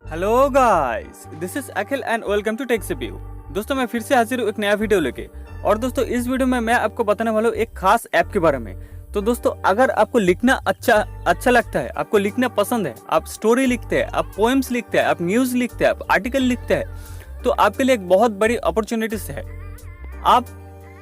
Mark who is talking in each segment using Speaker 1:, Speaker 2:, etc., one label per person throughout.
Speaker 1: Hello guys, this is Akhil and welcome to Tech CPU. दोस्तों मैं फिर से हाजिर हूँ एक नया वीडियो लेके। और दोस्तों इस वीडियो में मैं आपको बताने वाला हूँ एक खास ऐप के बारे में। तो दोस्तों अगर आपको लिखना अच्छा लगता है, आपको लिखना पसंद है, आप स्टोरी लिखते हैं, आप पोएम्स लिखते हैं, आप न्यूज़ लिखते हैं, आप आर्टिकल लिखते हैं, तो आपके लिए एक बहुत बड़ी अपॉर्चुनिटीज है। आप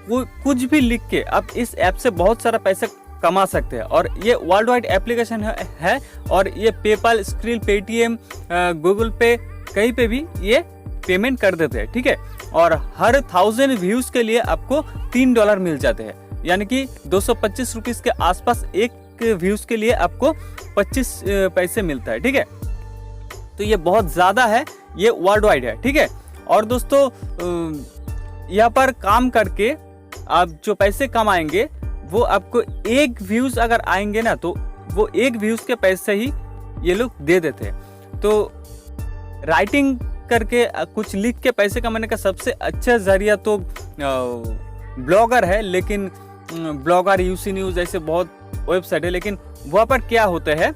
Speaker 1: कुछ भी लिख के आप इस ऐप से बहुत सारा पैसा कमा सकते हैं। और ये वर्ल्ड वाइड एप्लीकेशन है और ये पेपाल, स्क्रिल, पेटीएम, गूगल पे, कहीं पे भी ये पेमेंट कर देते हैं, ठीक है। और हर 1000 व्यूज के लिए आपको $3 मिल जाते हैं, यानी कि 225 रुपीज के आसपास एक व्यूज के लिए आपको 25 पैसे मिलता है, ठीक है। तो ये बहुत ज्यादा है, ये वर्ल्ड वाइड है, ठीक है। और दोस्तों यहाँ पर काम करके आप जो पैसे कमाएंगे वो आपको एक व्यूज अगर आएंगे ना, तो वो एक व्यूज के पैसे ही ये लोग दे देते हैं। तो राइटिंग करके कुछ लिख के पैसे कमाने का सबसे अच्छा जरिया तो ब्लॉगर है, लेकिन ब्लॉगर, यूसी न्यूज ऐसे बहुत वेबसाइट है, लेकिन वहाँ पर क्या होता है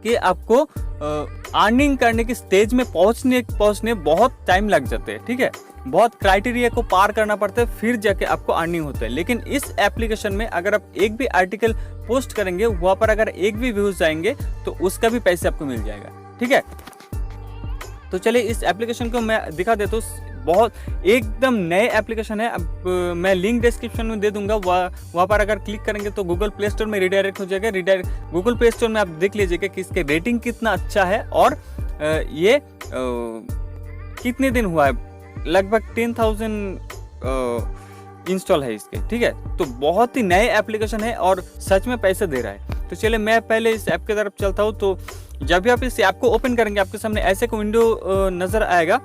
Speaker 1: कि आपको अर्निंग करने की स्टेज में पहुंचने बहुत टाइम लग जाते हैं, ठीक है। बहुत क्राइटेरिया को पार करना पड़ता है, फिर जाके आपको अर्निंग होता है। लेकिन इस एप्लीकेशन में अगर आप एक भी आर्टिकल पोस्ट करेंगे, वहां पर अगर एक भी व्यूज आएंगे तो उसका भी पैसे आपको मिल जाएगा, ठीक है। तो चलिए इस एप्लीकेशन को मैं दिखा देता हूँ। बहुत एकदम नए एप्लीकेशन है। अब मैं लिंक डिस्क्रिप्शन में दे दूंगा, वहाँ पर अगर क्लिक करेंगे तो गूगल प्ले स्टोर में रिडायरेक्ट हो जाएगा। गूगल प्ले स्टोर में आप देख लीजिएगा कि इसके रेटिंग कितना अच्छा है और ये कितने दिन हुआ है। लगभग 10,000 इंस्टॉल है इसके, ठीक है। तो बहुत ही नए एप्लीकेशन है और सच में पैसे दे रहा है। तो चलिए मैं पहले इस ऐप की तरफ चलता हूँ। तो जब भी आप इस ऐप को ओपन करेंगे, आपके सामने ऐसे को विंडो नजर आएगा।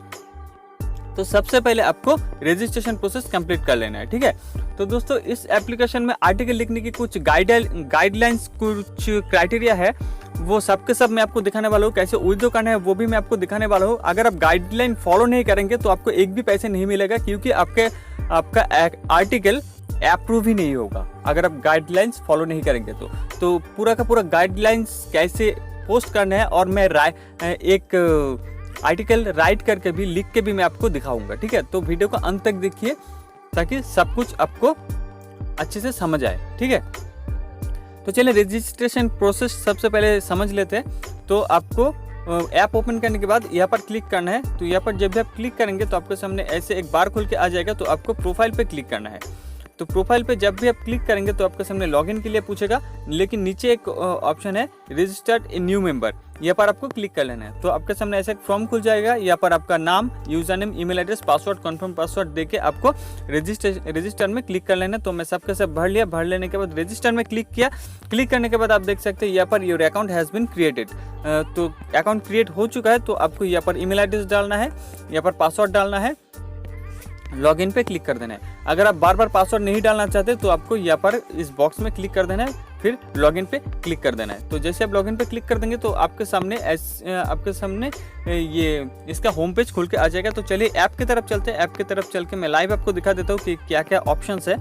Speaker 1: तो सबसे पहले आपको रजिस्ट्रेशन प्रोसेस कंप्लीट कर लेना है, ठीक है। तो दोस्तों इस एप्लीकेशन में आर्टिकल लिखने की कुछ गाइडलाइंस, कुछ क्राइटेरिया है, वो सब के सब मैं आपको दिखाने वाला हूँ। कैसे विड्रॉ करना है वो भी मैं आपको दिखाने वाला हूँ। अगर आप गाइडलाइन फॉलो नहीं करेंगे तो आपको एक भी पैसे नहीं मिलेगा, क्योंकि आपका आर्टिकल अप्रूव ही नहीं होगा अगर आप गाइडलाइंस फॉलो नहीं करेंगे। तो पूरा का पूरा गाइडलाइंस कैसे पोस्ट करना है और मैं एक आर्टिकल राइट करके भी, लिख के भी मैं आपको दिखाऊंगा, ठीक है। तो वीडियो को अंत तक देखिए ताकि सब कुछ आपको अच्छे से समझ आए, ठीक है। तो चलिए रजिस्ट्रेशन प्रोसेस सबसे पहले समझ लेते हैं। तो आपको ऐप ओपन करने के बाद यहाँ पर क्लिक करना है। तो यहाँ पर जब भी आप क्लिक करेंगे तो आपके सामने ऐसे एक बार खुल के आ जाएगा। तो आपको प्रोफाइल पे क्लिक करना है। तो प्रोफाइल पे जब भी आप क्लिक करेंगे तो आपके सामने लॉगिन के लिए पूछेगा, लेकिन नीचे एक ऑप्शन है रजिस्टर्ड ए न्यू मेंबर, यहाँ पर आपको क्लिक कर लेना है। तो आपके सामने ऐसे एक फॉर्म खुल जाएगा। यहाँ पर आपका नाम, user name, email address, password, confirm password देके आपको रजिस्टर में क्लिक कर लेना है। तो मैं सबके सब भर लिया। भर लेने के बाद रजिस्टर में क्लिक किया। क्लिक करने के बाद आप देख सकते हैं यहाँ पर your account has been created. तो अकाउंट क्रिएट हो चुका है। तो आपको यहाँ पर ईमेल एड्रेस डालना है, यहाँ पर पासवर्ड डालना है, लॉगिन पे क्लिक कर देना है। अगर आप बार बार पासवर्ड नहीं डालना चाहते तो आपको यहाँ पर इस बॉक्स में क्लिक कर देना है, फिर लॉगिन पे क्लिक कर देना है। तो जैसे आप लॉगिन पे क्लिक कर देंगे तो आपके सामने ये इसका होम पेज खुल के आ जाएगा। तो चलिए ऐप की तरफ चलते हैं। ऐप की तरफ चल के मैं लाइव आपको दिखा देता हूँ कि क्या क्या ऑप्शंस है,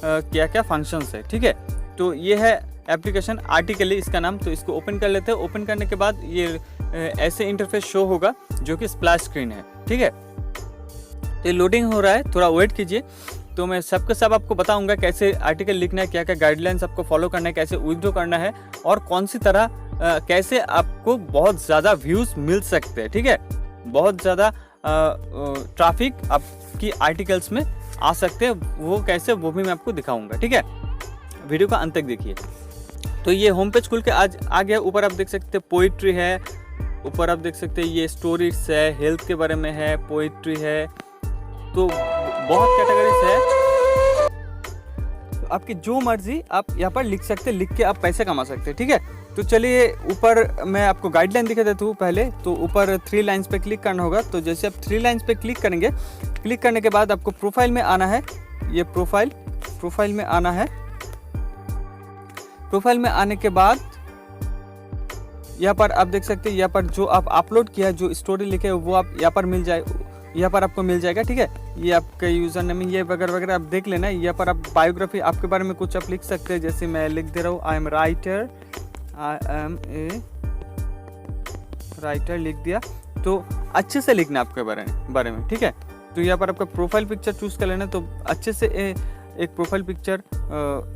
Speaker 1: क्या क्या फंक्शंस है, ठीक है। तो ये है एप्लीकेशन आर्टिकल, इसका नाम। तो इसको ओपन कर लेते हैं। ओपन करने के बाद ये ऐसे इंटरफेस शो होगा जो कि स्प्लैश स्क्रीन है, ठीक है। तो ये लोडिंग हो रहा है, थोड़ा वेट कीजिए। तो मैं सबके सब आपको बताऊंगा कैसे आर्टिकल लिखना है, क्या क्या गाइडलाइंस आपको फॉलो करना है, कैसे विड्रॉ करना है और कौन सी तरह कैसे आपको बहुत ज़्यादा व्यूज़ मिल सकते हैं, ठीक है। बहुत ज़्यादा ट्रैफिक आपकी आर्टिकल्स में आ सकते हैं, वो कैसे, वो भी मैं आपको दिखाऊंगा, ठीक है। वीडियो का अंत तक देखिए। तो ये होम पेज खुल के आ गया। ऊपर आप देख सकते हैं पोइट्री है, ऊपर आप देख सकते हैं ये स्टोरीज है, हेल्थ के बारे में है, पोइट्री है, तो बहुत कैटेगरीज है। तो आपकी जो मर्जी आप यहाँ पर लिख सकते हैं, लिख के आप पैसे कमा सकते हैं, ठीक है। तो चलिए ऊपर मैं आपको गाइडलाइन दिखा देता हूँ पहले। तो ऊपर 3 लाइन्स पे क्लिक करना होगा। तो जैसे आप 3 लाइन्स पे क्लिक करेंगे, क्लिक करने के बाद आपको प्रोफाइल में आना है। ये प्रोफाइल में आना है। प्रोफाइल में आने के बाद यहाँ पर आप देख सकते हैं, यहाँ पर जो आप अपलोड किया, जो स्टोरी लिखे वो आप यहाँ पर आपको मिल जाएगा, ठीक है। ये आपका यूज़र नेम, ये वगैरह वगैरह आप देख लेना। यहाँ पर आप बायोग्राफी, आपके बारे में कुछ आप लिख सकते हैं। जैसे मैं लिख दे रहा हूँ, I am writer I am a writer लिख दिया। तो अच्छे से लिखना आपके बारे में, ठीक है। तो यहाँ पर आपका प्रोफाइल पिक्चर चूज कर लेना। तो अच्छे से एक प्रोफाइल पिक्चर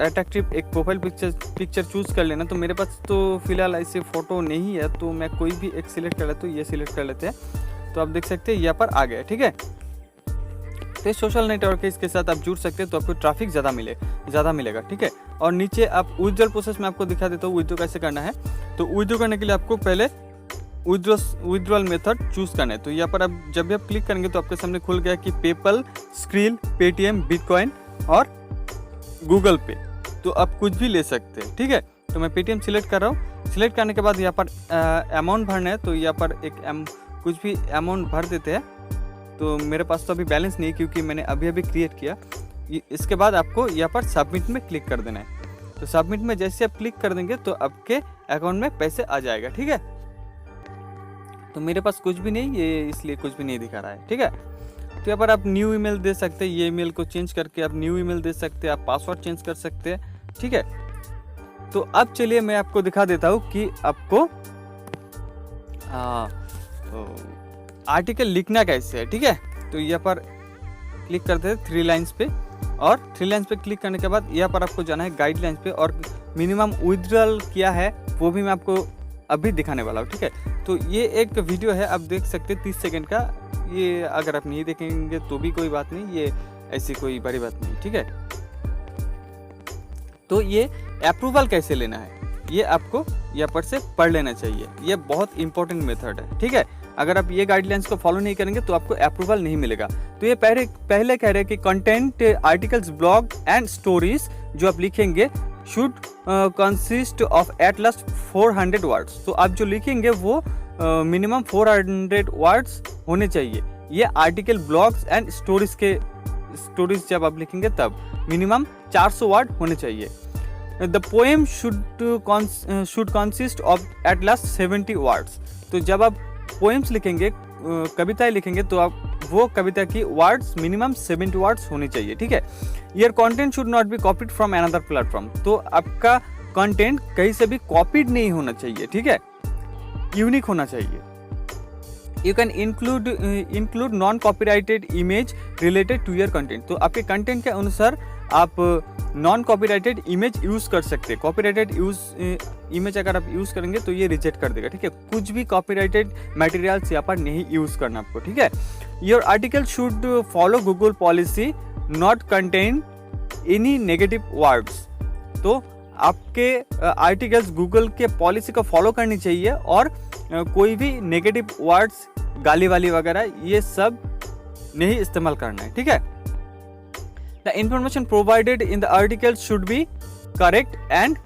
Speaker 1: अट्रैक्टिव एक प्रोफाइल पिक्चर चूज कर लेना। तो मेरे पास तो फिलहाल ऐसे फोटो नहीं है, तो मैं कोई भी एक सिलेक्ट कर लेता हूँ। ये सिलेक्ट कर लेते हैं। तो आप देख सकते हैं यहाँ पर आ गया, ठीक है। तो सोशल नेटवर्क है, इसके साथ आप जुड़ सकते हैं, तो आपको ट्रैफिक ज़्यादा मिलेगा, ठीक है। और नीचे आप विथड्रॉल प्रोसेस में आपको दिखा देता हूँ विथड्रॉ कैसे करना है। तो विथड्रॉ करने के लिए आपको पहले विथड्रॉल मेथड चूज करना है। तो यहाँ पर आप जब भी आप क्लिक करेंगे तो आपके सामने खुल गया कि पेपल, स्क्रिल, पेटीएम, बिटकॉइन और गूगल पे। तो आप कुछ भी ले सकते हैं, ठीक है। तो मैं पेटीएम सिलेक्ट कर रहा हूँ। सिलेक्ट करने के बाद यहाँ पर अमाउंट भरना है। तो यहाँ पर कुछ भी अमाउंट भर देते हैं। तो मेरे पास तो अभी बैलेंस नहीं है क्योंकि मैंने अभी क्रिएट किया। इसके बाद आपको यहाँ पर सबमिट में क्लिक कर देना है। तो सबमिट में जैसे आप क्लिक कर देंगे तो आपके अकाउंट में पैसे आ जाएगा, ठीक है। तो मेरे पास कुछ भी नहीं, ये इसलिए कुछ भी नहीं दिखा रहा है, ठीक है। तो यहाँ पर आप न्यू ईमेल दे सकते हैं। ये ईमेल को चेंज करके आप न्यू ईमेल दे सकते हैं। आप पासवर्ड चेंज कर सकते हैं, ठीक है। तो अब चलिए मैं आपको दिखा देता हूँ कि आपको आर्टिकल लिखना कैसे है, ठीक है। तो यहाँ पर क्लिक करते हैं 3 लाइन्स पे, और 3 लाइन्स पे क्लिक करने के बाद यहाँ पर आपको जाना है गाइडलाइंस पे, और मिनिमम विथड्रॉल क्या है वो भी मैं आपको अभी दिखाने वाला हूँ, ठीक है। तो ये एक वीडियो है, आप देख सकते हैं 30 सेकंड का। ये अगर आप नहीं देखेंगे तो भी कोई बात नहीं, ये ऐसी कोई बड़ी बात नहीं, ठीक है। तो ये अप्रूवल कैसे लेना है ये आपको यहाँ पर से पढ़ लेना चाहिए। ये बहुत इंपॉर्टेंट मेथड है, ठीक है। अगर आप ये गाइडलाइंस को फॉलो नहीं करेंगे तो आपको अप्रूवल नहीं मिलेगा। तो ये पहले कह रहे हैं कि content, articles, blog and stories जो आप लिखेंगे should consist of at last 400 words. तो आप जो लिखेंगे वो मिनिमम 400 वर्ड्स होने चाहिए। ये आर्टिकल, ब्लॉग्स एंड स्टोरीज जब आप लिखेंगे तब मिनिमम 400 वर्ड होने चाहिए। The poem should consist of at last 70 words. तो जब आप पोएम्स लिखेंगे, कविताएं लिखेंगे, तो आप वो कविता की वर्ड्स मिनिमम 70 वर्ड्स होने चाहिए, ठीक है। Your content should not be copied from another platform. तो आपका कंटेंट कहीं से भी कॉपीड नहीं होना चाहिए, ठीक है, यूनिक होना चाहिए। You can include non copyrighted image related to your content. तो आपके कंटेंट के अनुसार आप नॉन कॉपीराइटेड इमेज यूज कर सकते हैं। कॉपीराइटेड इमेज अगर आप यूज करेंगे तो ये रिजेक्ट कर देगा, ठीक है। कुछ भी कॉपीराइटेड मटेरियल्स यहाँ पर नहीं यूज करना आपको, ठीक है। Your article should follow Google policy, not contain any negative words. तो आपके आर्टिकल्स गूगल के पॉलिसी को फॉलो करनी चाहिए, और कोई भी नेगेटिव वर्ड्स, गाली वाली वगैरह ये सब नहीं इस्तेमाल करना है, ठीक है। The information provided in the article should be correct and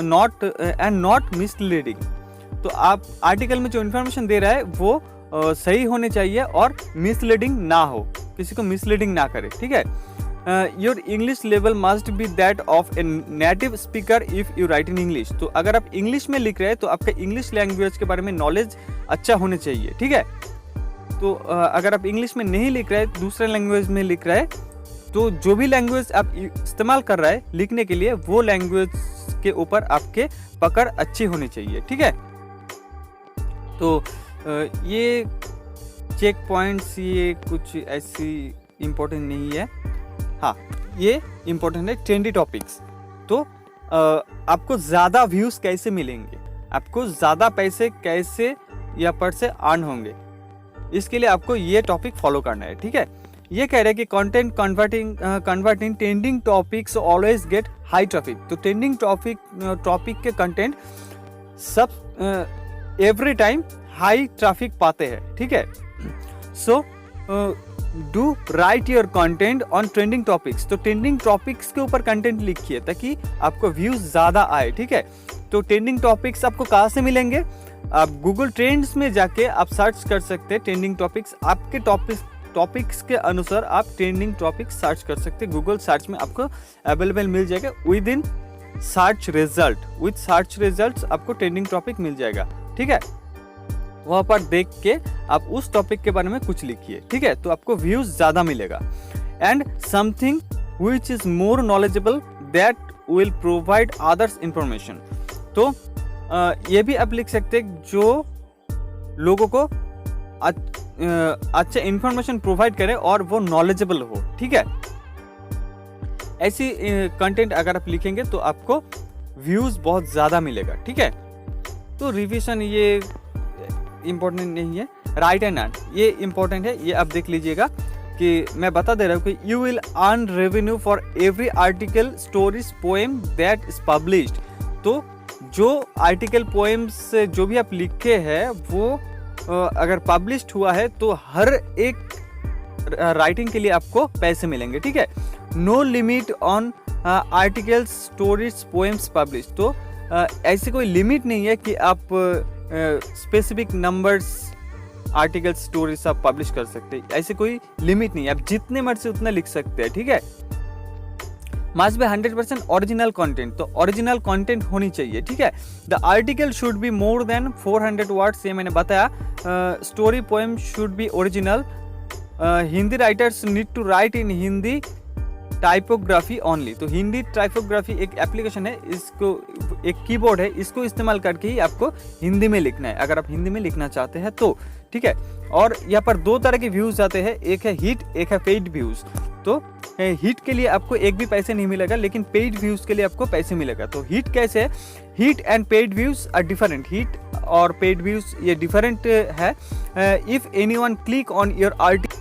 Speaker 1: not misleading. तो आप आर्टिकल में जो इन्फॉर्मेशन दे रहा है वो सही होने चाहिए और मिसलीडिंग ना हो, किसी को मिसलीडिंग ना करे, ठीक है। Your English level must be that of a native speaker if you right in English. तो अगर आप इंग्लिश में लिख रहे हैं तो आपका इंग्लिश लैंग्वेज के बारे में नॉलेज अच्छा होना चाहिए, ठीक है। तो अगर आप इंग्लिश में नहीं लिख रहे, दूसरे लैंग्वेज में लिख रहे हैं, तो जो भी लैंग्वेज आप इस्तेमाल कर रहा है लिखने के लिए, वो लैंग्वेज के ऊपर आपके पकड़ अच्छी होनी चाहिए, ठीक है। तो ये चेक पॉइंट्स ये कुछ ऐसी इम्पोर्टेंट नहीं है। हाँ, ये इम्पोर्टेंट है ट्रेंडी टॉपिक्स। तो आपको ज़्यादा व्यूज़ कैसे मिलेंगे, आपको ज़्यादा पैसे कैसे यहाँ पर से अर्न होंगे, इसके लिए आपको ये टॉपिक फॉलो करना है, ठीक है। ये कह रहे हैं कि content converting trending topics always get high traffic. तो ट्रेंडिंग टॉपिक के कंटेंट सब एवरी टाइम हाई ट्रैफिक पाते हैं, ठीक है। So do right your content on trending topics. तो ट्रेंडिंग टॉपिक्स के ऊपर कंटेंट लिखिए ताकि आपको व्यूज ज़्यादा आए, ठीक है। तो ट्रेंडिंग टॉपिक्स आपको कहाँ से मिलेंगे? आप गूगल ट्रेंड्स में जाके आप सर्च कर सकते हैं ट्रेंडिंग टॉपिक्स। आपके टॉपिक्स के अनुसार आप ट्रेंडिंग टॉपिक्स सर्च कर सकते हैं। गूगल सर्च में आपको अवेलेबल मिल जाएगा with in search result. With search result आपको ट्रेंडिंग टॉपिक मिल जाएगा, ठीक है। वहाँ पर देख के आप उस टॉपिक के बारे में कुछ लिखिए, ठीक है। तो आपको व्यूज ज़्यादा मिलेगा। And something which is more knowledgeable that will provide others information. तो ये भी आप लिख सकते हैं जो लोगों को अच्छा इंफॉर्मेशन प्रोवाइड करे और वो नॉलेजेबल हो, ठीक है। ऐसी कंटेंट अगर आप लिखेंगे तो आपको व्यूज बहुत ज़्यादा मिलेगा, ठीक है। तो रिविजन ये इम्पोर्टेंट नहीं है, राइट एंड अर्न ये इम्पोर्टेंट है। ये आप देख लीजिएगा कि मैं बता दे रहा हूँ कि you will earn revenue for every article, stories, poem that is published. तो जो आर्टिकल, पोएम्स जो भी आप लिखे हैं वो अगर पब्लिश्ड हुआ है तो हर एक राइटिंग के लिए आपको पैसे मिलेंगे, ठीक है। No limit on articles, stories, poems publish. तो ऐसी कोई लिमिट नहीं है कि आप स्पेसिफिक नंबर्स आर्टिकल्स, स्टोरीज आप पब्लिश कर सकते हैं, ऐसी कोई लिमिट नहीं है, आप जितने मर्जी उतना लिख सकते हैं, ठीक है। मस्ट बी 100% ओरिजिनल कंटेंट, तो ओरिजिनल कंटेंट होनी चाहिए, ठीक है। The article should be more than 400 words, ये मैंने बताया। Story, poem should be original. Hindi writers need to write in Hindi typography only. तो हिंदी टाइपोग्राफी एक एप्लीकेशन है, इसको एक कीबोर्ड है, इसको इस्तेमाल करके ही आपको हिंदी में लिखना है, अगर आप हिंदी में लिखना चाहते हैं तो, ठीक है। और यहाँ पर दो तरह के व्यूज आते हैं, एक है हिट, एक है पेड व्यूज। तो हिट के लिए आपको एक भी पैसे नहीं मिलेगा, लेकिन पेड व्यूज के लिए आपको पैसे मिलेगा। तो हिट कैसे है? Hit and paid views are different. Hit और पेड व्यूज ये डिफरेंट है। If anyone click on your article,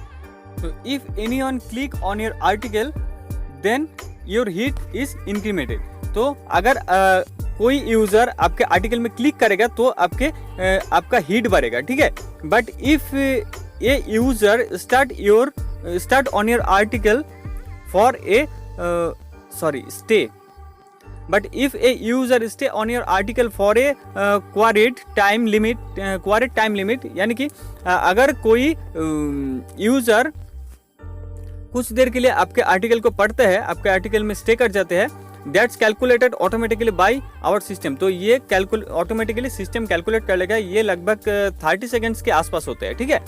Speaker 1: तो if anyone click on your article then your hit is incremented. तो अगर कोई यूजर आपके आर्टिकल में क्लिक करेगा तो आपका हिट बढ़ेगा, ठीक है। But if a user start on your article for a stay, but if a user stay on your article for a required time limit, यानी कि अगर कोई यूजर कुछ देर के लिए आपके आर्टिकल को पढ़ते हैं, आपके आर्टिकल में स्टे कर जाते हैं, that's calculated automatically by our system. तो ये ऑटोमेटिकली सिस्टम कैलकुलेट कर लेगा। ये लगभग 30 सेकेंड्स के आसपास होते हैं, ठीक है।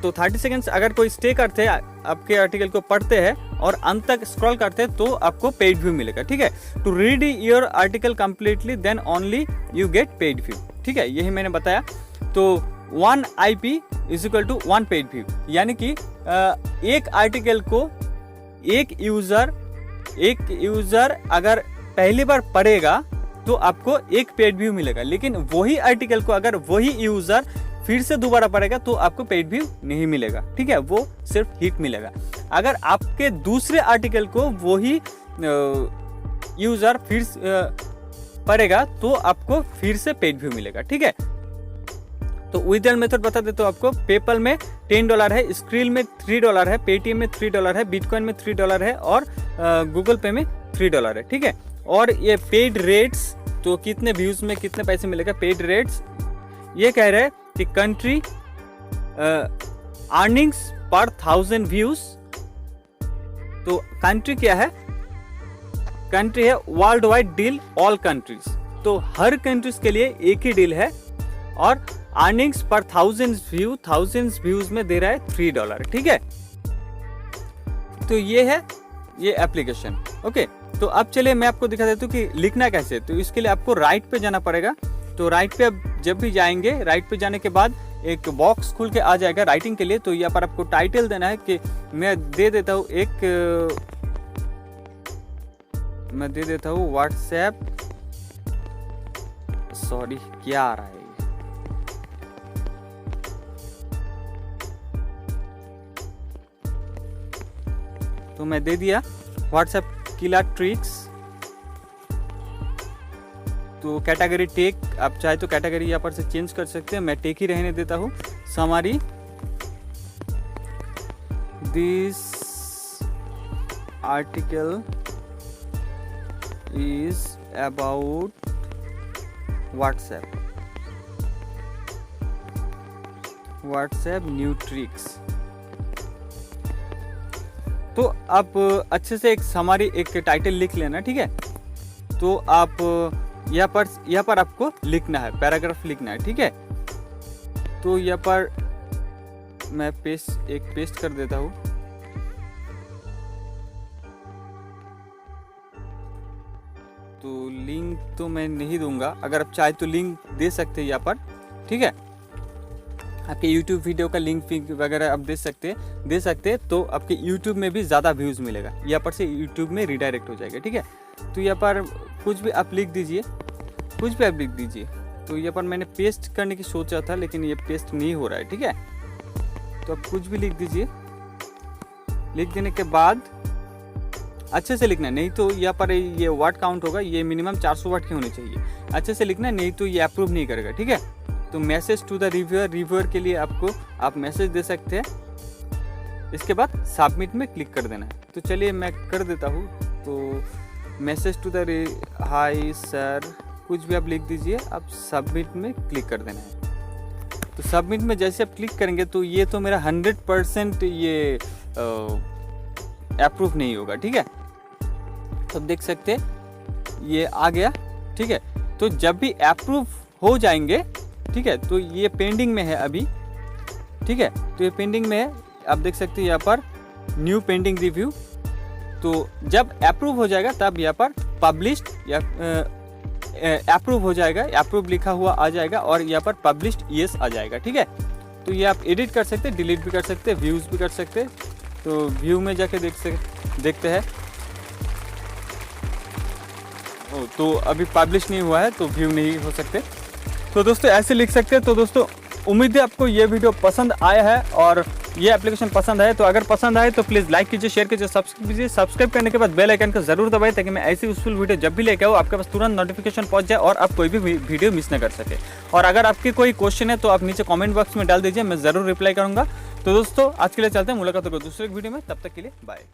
Speaker 1: तो 30 सेकेंड्स अगर कोई स्टे करते हैं, आपके आर्टिकल को पढ़ते हैं और अंत तक स्क्रॉल करते हैं, तो आपको पेड व्यू मिलेगा, ठीक है। To read your article completely then only you get paid view, ठीक है। यही मैंने बताया। तो 1 IP is equal to 1 paid view, यानी कि एक आर्टिकल को एक यूजर अगर पहली बार पढ़ेगा तो आपको एक पेड व्यू मिलेगा, लेकिन वही आर्टिकल को अगर वही यूजर फिर से दोबारा पढ़ेगा तो आपको पेड व्यू नहीं मिलेगा, ठीक है। वो सिर्फ हिट मिलेगा। अगर आपके दूसरे आर्टिकल को वही यूजर फिर पढ़ेगा तो आपको फिर से पेड व्यू मिलेगा, ठीक है। तो विथड्रॉल मेथड बता देता हूं आपको। पेपल में $10 है, स्क्रिल में $3 है, पेटीएम में $3 है, बिटकॉइन में $3 है और गूगल पे में $3 है, ठीक है। और ये पेड रेट्स, तो कितने व्यूज में कितने पैसे मिलेगा, पेड रेट्स ये कह रहे हैं कि कंट्री अर्निंग्स पर 1000 व्यूज। तो कंट्री क्या है? कंट्री है world wide deal, all countries. तो हर कंट्रीज के लिए एक ही डील है और अर्निंग्स पर 1000 व्यूज में दे रहा है $3, ठीक है। तो ये है ये एप्लीकेशन, ओके। तो अब चलिए मैं आपको दिखा देता हूँ कि लिखना कैसे। तो इसके लिए आपको राइट पे जाना पड़ेगा। तो राइट पे अब जब भी जाएंगे, राइट पे जाने के बाद एक बॉक्स खुल के आ जाएगा राइटिंग के लिए। तो यहाँ पर आपको टाइटल देना है कि मैं दे देता हूँ व्हाट्सएप, सॉरी क्या आ रहा है, तो मैं दे दिया व्हाट्सएप किलर ट्रिक्स। तो कैटेगरी टेक, आप चाहे तो कैटेगरी यहाँ पर से चेंज कर सकते हैं, मैं टेक ही रहने देता हूँ। Summary, this article is about WhatsApp new tricks. तो आप अच्छे से एक समरी, एक टाइटल लिख लेना, ठीक है। तो आप यहाँ पर आपको लिखना है, पैराग्राफ लिखना है, ठीक है। तो यहाँ पर मैं पेस्ट कर देता हूँ। तो लिंक तो मैं नहीं दूंगा, अगर आप चाहे तो लिंक दे सकते हैं यहाँ पर, ठीक है। आपके YouTube वीडियो का लिंक वगैरह आप दे सकते हैं तो आपके YouTube में भी ज़्यादा व्यूज़ मिलेगा, यहाँ पर से YouTube में रिडायरेक्ट हो जाएगा, ठीक है। तो यहाँ पर कुछ भी आप लिख दीजिए, तो यहाँ पर मैंने पेस्ट करने की सोचा था लेकिन ये पेस्ट नहीं हो रहा है, ठीक है। तो आप कुछ भी लिख दीजिए, लिख देने के बाद अच्छे से लिखना, नहीं तो यहाँ पर ये वर्ड काउंट होगा, ये मिनिमम 400 वर्ड के होने चाहिए। अच्छे से लिखना, नहीं तो ये अप्रूव नहीं करेगा, ठीक है। तो मैसेज टू द रिव्यूअर के लिए आप मैसेज दे सकते हैं। इसके बाद सबमिट में क्लिक कर देना है। तो चलिए मैं कर देता हूँ। तो message to the hi sir, कुछ भी आप लिख दीजिए, आप सबमिट में क्लिक कर देना है। तो सबमिट में जैसे आप क्लिक करेंगे तो ये तो मेरा 100% ये अप्रूव नहीं होगा, ठीक है। तो देख सकते हैं ये आ गया, ठीक है। तो जब भी अप्रूव हो जाएंगे, ठीक है, तो ये पेंडिंग में है अभी, ठीक है। तो ये पेंडिंग में है, आप देख सकते हैं यहाँ पर न्यू पेंडिंग रिव्यू। तो जब अप्रूव हो जाएगा तब यहाँ पर पब्लिश्ड या अप्रूव हो जाएगा, अप्रूव लिखा हुआ आ जाएगा और यहाँ पर पब्लिश्ड यस आ जाएगा, ठीक है। तो ये आप एडिट कर सकते हैं, डिलीट भी कर सकते हैं, व्यूज़ भी कर सकते हैं। तो व्यू में जाके देखते हैं। तो अभी पब्लिश नहीं हुआ है तो व्यू नहीं हो सकते। तो दोस्तों ऐसे लिख सकते हैं। तो दोस्तों उम्मीद है आपको ये वीडियो पसंद आया है और ये एप्लीकेशन पसंद आए। तो अगर पसंद आए तो प्लीज़ लाइक कीजिए, शेयर कीजिए, सब्सक्राइब कीजिए। सब्सक्राइब करने के बाद बेल आइकन को जरूर दबाएं ताकि मैं ऐसी यूजफुल वीडियो जब भी लेके आऊँ आपके पास तुरंत नोटिफिकेशन पहुंच जाए और आप कोई भी वीडियो मिस न कर सके। और अगर आपके कोई क्वेश्चन है तो आप नीचे कॉमेंट बॉक्स में डाल दीजिए, मैं ज़रूर रिप्लाई करूँगा। तो दोस्तों आज के लिए चलते हैं, मुलाकात होगा दूसरे वीडियो में, तब तक के लिए बाय।